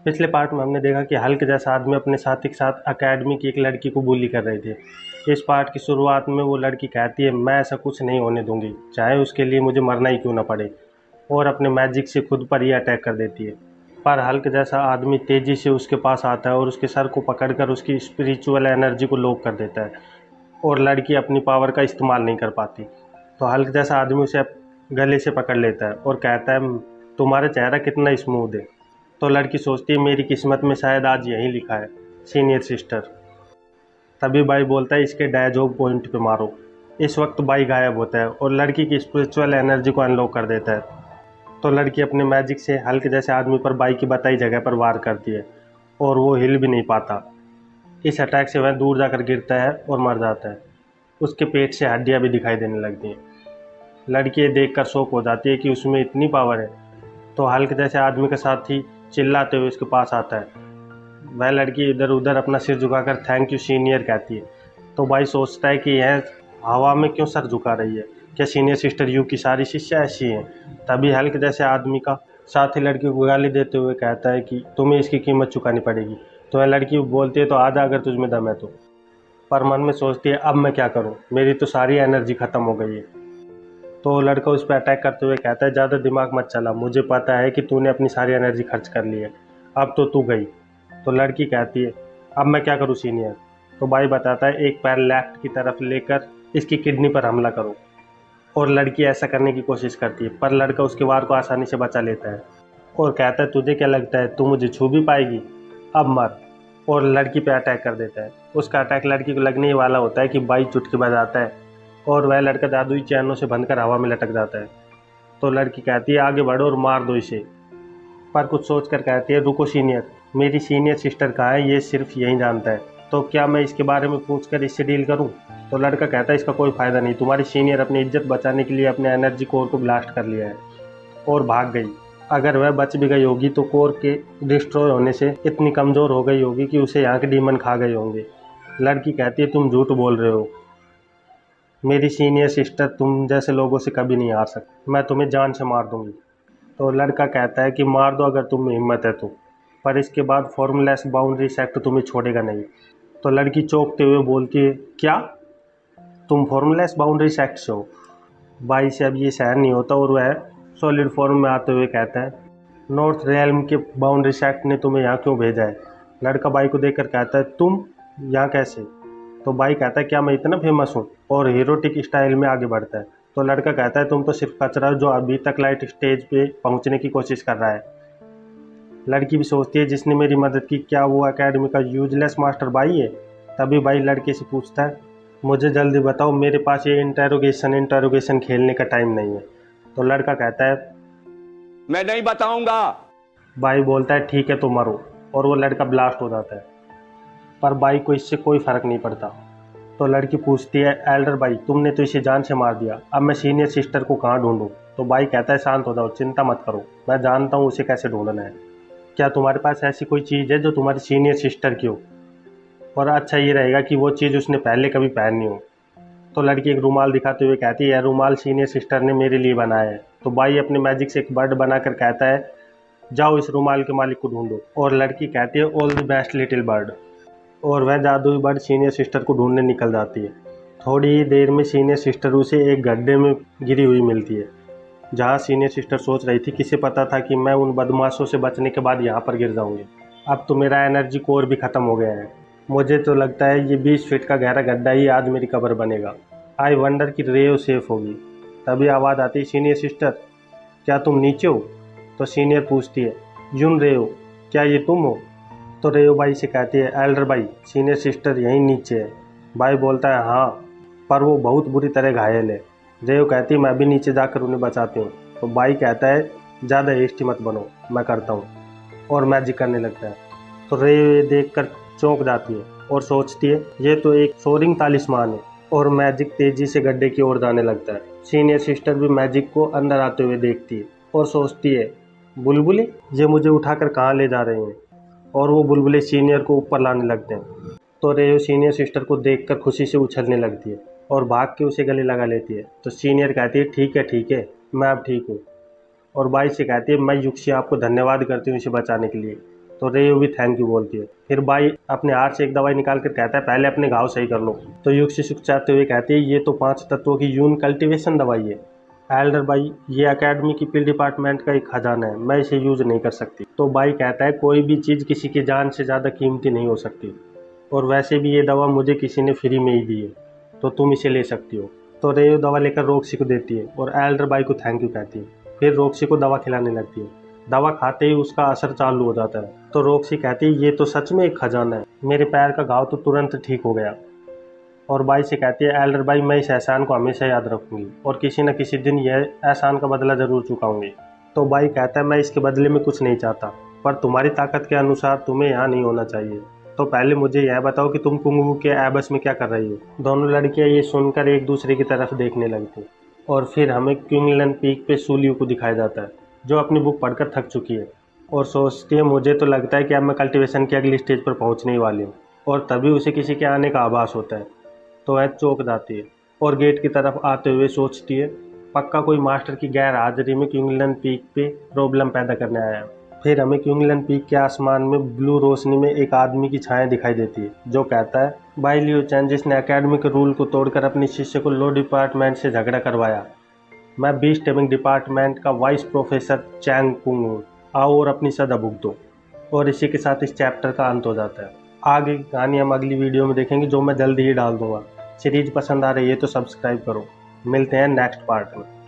पिछले पार्ट में हमने देखा कि हल्क जैसा आदमी अपने साथी के साथ अकेडमी की एक लड़की को bully कर रहे थे। इस पार्ट की शुरुआत में वो लड़की कहती है, मैं ऐसा कुछ नहीं होने दूंगी, चाहे उसके लिए मुझे मरना ही क्यों ना पड़े, और अपने मैजिक से खुद पर ही अटैक कर देती है। पर हल्क जैसा आदमी तेजी से उसके पास आता है और उसके सर को पकड़कर उसकी स्पिरिचुअल एनर्जी को लॉक कर देता है, और लड़की अपनी पावर का इस्तेमाल नहीं कर पाती। तो हल्क जैसा आदमी उसे गले से पकड़ लेता है और कहता है, तुम्हारा चेहरा कितना स्मूथ है। तो लड़की सोचती है, मेरी किस्मत में शायद आज यही लिखा है, सीनियर सिस्टर। तभी बाई बोलता है, इसके डायजॉग पॉइंट पे मारो। इस वक्त बाई गायब होता है और लड़की की स्पिरिचुअल एनर्जी को अनलॉक कर देता है। तो लड़की अपने मैजिक से हल्क जैसे आदमी पर बाई की बताई जगह पर वार करती है और वो हिल भी नहीं पाता। इस अटैक से वह दूर जाकर गिरता है और मर जाता है। उसके पेट से हड्डियां भी दिखाई देने लगती हैं। लड़की ये देखकर शॉक हो जाती है कि उसमें इतनी पावर है। तो हल्क जैसे आदमी के साथ ही चिल्लाते हुए उसके पास आता है। वह लड़की इधर उधर अपना सिर झुकाकर थैंक यू सीनियर कहती है। तो भाई सोचता है कि यह हवा में क्यों सर झुका रही है, क्या सीनियर सिस्टर यू की सारी शिष्या ऐसी हैं। तभी हल्क जैसे आदमी का साथी लड़की को गाली देते हुए कहता है कि तुम्हें इसकी कीमत चुकानी पड़ेगी। तो वह लड़की बोलती है, तो आजा अगर तुझमें दम है तो। पर मन में सोचती है, अब मैं क्या करूं, मेरी तो सारी एनर्जी खत्म हो गई है। तो लड़का उस पर अटैक करते हुए कहता है, ज़्यादा दिमाग मत चला, मुझे पता है कि तूने अपनी सारी एनर्जी खर्च कर ली है, अब तो तू गई। तो लड़की कहती है, अब मैं क्या करूं सीनियर। तो भाई बताता है, एक पैर लेफ्ट की तरफ लेकर इसकी किडनी पर हमला करो। और लड़की ऐसा करने की कोशिश करती है, पर लड़का उसके वार को आसानी से बचा लेता है और कहता है, तुझे क्या लगता है तू मुझे छू भी पाएगी, अब मर। और लड़की पे अटैक कर देता है। उसका अटैक लड़की को लगने ही वाला होता है कि बाई चुटकी बजाता है और वह लड़का जादुई चैनों से बंधकर हवा में लटक जाता है। तो लड़की कहती है, आगे बढ़ो और मार दो इसे। पर कुछ सोच कर कहती है, रुको सीनियर, मेरी सीनियर सिस्टर कहाँ है, ये सिर्फ यही जानता है, तो क्या मैं इसके बारे में पूछ कर इससे डील करूँ। तो लड़का कहता है, इसका कोई फ़ायदा नहीं, तुम्हारी सीनियर अपनी इज्जत बचाने के लिए अपने एनर्जी कोर को ब्लास्ट कर लिया है और भाग गई। अगर वह बच भी गई होगी तो कोर के डिस्ट्रॉय होने से इतनी कमज़ोर हो गई होगी कि उसे यहाँ के डीमन खा गए होंगे। लड़की कहती है, तुम झूठ बोल रहे हो, मेरी सीनियर सिस्टर तुम जैसे लोगों से कभी नहीं हार सकती, मैं तुम्हें जान से मार दूंगी। तो लड़का कहता है कि मार दो अगर तुम में हिम्मत है तो, पर इसके बाद फॉर्मलेस बाउंड्री सेक्ट तुम्हें छोड़ेगा नहीं। तो लड़की चौंकते हुए बोलती है, क्या तुम फॉर्मलेस बाउंड्री सेक्ट से हो। बाई से अब ये सहन नहीं होता और वह सॉलिड फॉर्म में आते हुए कहता है, नॉर्थ रियल्म के बाउंड्री सेक्ट ने तुम्हें यहाँ क्यों भेजा है। लड़का बाई को देखकर कहता है, तुम यहाँ कैसे। तो बाई कहता है, क्या मैं इतना फेमस हूँ, और हीरोटिक स्टाइल में आगे बढ़ता है। तो लड़का कहता है, तुम तो सिर्फ कचरा हो जो अभी तक लाइट स्टेज पे पहुँचने की कोशिश कर रहा है। लड़की भी सोचती है, जिसने मेरी मदद की, क्या वो एकेडमी का यूजलेस मास्टर बाई है। तभी बाई लड़के से पूछता है, मुझे जल्दी बताओ, मेरे पास ये इंटरोगेशन खेलने का टाइम नहीं है। तो लड़का कहता है, मैं नहीं बताऊंगा। बाई बोलता है, ठीक है तो मरो, और वो लड़का ब्लास्ट हो जाता है। पर बाई को इससे कोई फ़र्क नहीं पड़ता। तो लड़की पूछती है, एल्डर बाई, तुमने तो इसे जान से मार दिया, अब मैं सीनियर सिस्टर को कहाँ ढूंढूं। तो बाई कहता है, शांत हो जाओ, चिंता मत करो, मैं जानता हूँ उसे कैसे ढूंढना है। क्या तुम्हारे पास ऐसी कोई चीज़ है जो तुम्हारी सीनियर सिस्टर की हो, और अच्छा ये रहेगा कि वो चीज़ उसने पहले कभी पहनी हो। तो लड़की एक रुमाल दिखाते हुए कहती है, यह रुमाल सीनियर सिस्टर ने मेरे लिए बनाया है। तो बाई अपने मैजिक से एक बर्ड बनाकर कहता है, जाओ इस रुमाल के मालिक को ढूंढो। और लड़की कहती है, all the best little bird. और वह जादुई बर्ड सीनियर सिस्टर को ढूंढने निकल जाती है। थोड़ी ही देर में सीनियर सिस्टर उसे एक गड्ढे में गिरी हुई मिलती है, जहाँ सीनियर सिस्टर सोच रही थी, किसे पता था कि मैं उन बदमाशों से बचने के बाद यहाँ पर गिर जाऊँगी। अब तो मेरा एनर्जी कोर भी ख़त्म हो गया है, मुझे तो लगता है ये 20 फीट का गहरा गड्ढा ही आज मेरी कब्र बनेगा। आई वंडर कि रेयो सेफ होगी। तभी आवाज़ आती है, सीनियर सिस्टर क्या तुम नीचे हो। तो सीनियर पूछती है, यून रेयो, क्या ये तुम हो। तो रेयो भाई से कहती है, एल्डर भाई, सीनियर सिस्टर यहीं नीचे है। भाई बोलता है, हाँ पर वो बहुत बुरी तरह घायल है। रेयो कहती है, मैं भी नीचे जाकर उन्हें बचाती हूँ। तो भाई कहता है, ज़्यादा हेस्टी मत बनो, मैं करता हूँ, और मैजिक करने लगता है। तो रेयो ये देख कर चौंक जाती है और सोचती है, ये तो एक सोरिंग तालिस्मान है, और मैजिक तेजी से गड्ढे की ओर जाने लगता है। सीनियर सिस्टर भी मैजिक को अंदर आते हुए देखती है और सोचती है, बुलबुले ये मुझे उठाकर कहाँ ले जा रहे हैं, और वो बुलबुले सीनियर को ऊपर लाने लगते हैं। तो रेयो सीनियर सिस्टर को देखकर खुशी से उछलने लगती है और भाग के उसे गले लगा लेती है। तो सीनियर कहती है, ठीक है, मैं अब ठीक हूँ। और बाई से कहती है, मैं युग से आपको धन्यवाद करती हूँ इसे बचाने के लिए। तो रेयू भी थैंक यू बोलती है। फिर बाई अपने हाथ से एक दवाई निकाल कर कहता है पहले अपने घाव सही कर लो। तो युक्सिसुक चाहते हुए कहती है ये तो 5 तत्वों की यून कल्टीवेशन दवाई है। एल्डर बाई ये एकेडमी की पिल डिपार्टमेंट का एक खजाना है, मैं इसे यूज नहीं कर सकती। तो बाई कहता है कोई भी चीज़ किसी की जान से ज़्यादा कीमती नहीं हो सकती, और वैसे भी ये दवा मुझे किसी ने फ्री में ही दी है, तो तुम इसे ले सकती हो। तो रेयू दवा लेकर रॉक्सी को देती है और एल्डर बाई को थैंक यू कहती है। फिर रॉक्सी को दवा खिलाने लगती है। दवा खाते ही उसका असर चालू हो जाता है। तो रॉक्सी कहती है ये तो सच में एक खजाना है, मेरे पैर का घाव तो तुरंत ठीक हो गया। और बाई से कहती है एल्डर बाई मैं इस एहसान को हमेशा याद रखूंगी और किसी न किसी दिन यह एहसान का बदला ज़रूर चुकाऊंगी। तो बाई कहता है मैं इसके बदले में कुछ नहीं चाहता, पर तुम्हारी ताकत के अनुसार तुम्हें यहाँ नहीं होना चाहिए। तो पहले मुझे यह बताओ कि तुम कुंग वू के एबस में क्या कर रही हो। दोनों लड़कियाँ ये सुनकर एक दूसरे की तरफ देखने लगती। और फिर हमें क्विंगलन पीक पे सूलियो को दिखाया जाता है, जो अपनी बुक पढ़कर थक चुकी है और सोचती है मुझे तो लगता है कि अब मैं कल्टीवेशन की अगली स्टेज पर पहुंचने ही वाली हूँ। और तभी उसे किसी के आने का आभास होता है, तो वह चौंक जाती है और गेट की तरफ आते हुए सोचती है पक्का कोई मास्टर की गैर हाजिरी में क्विंगलन पीक पे प्रॉब्लम पैदा करने आया है। फिर हमें क्विंगलन पीक के आसमान में ब्लू रोशनी में एक आदमी की छाया दिखाई देती है, जो कहता है बाई लियो चैन जिसने एकेडमी के रूल को तोड़कर अपने शिष्य को लॉ डिपार्टमेंट से झगड़ा करवाया, मैं बीस टेमिंग डिपार्टमेंट का वाइस प्रोफेसर चैंग कुंग हूँ, आओ और अपनी सजा भुगतो। और इसी के साथ इस चैप्टर का अंत हो जाता है। आगे की कहानी हम अगली वीडियो में देखेंगे, जो मैं जल्दी ही डाल दूंगा। सीरीज पसंद आ रही है तो सब्सक्राइब करो। मिलते हैं नेक्स्ट पार्ट में।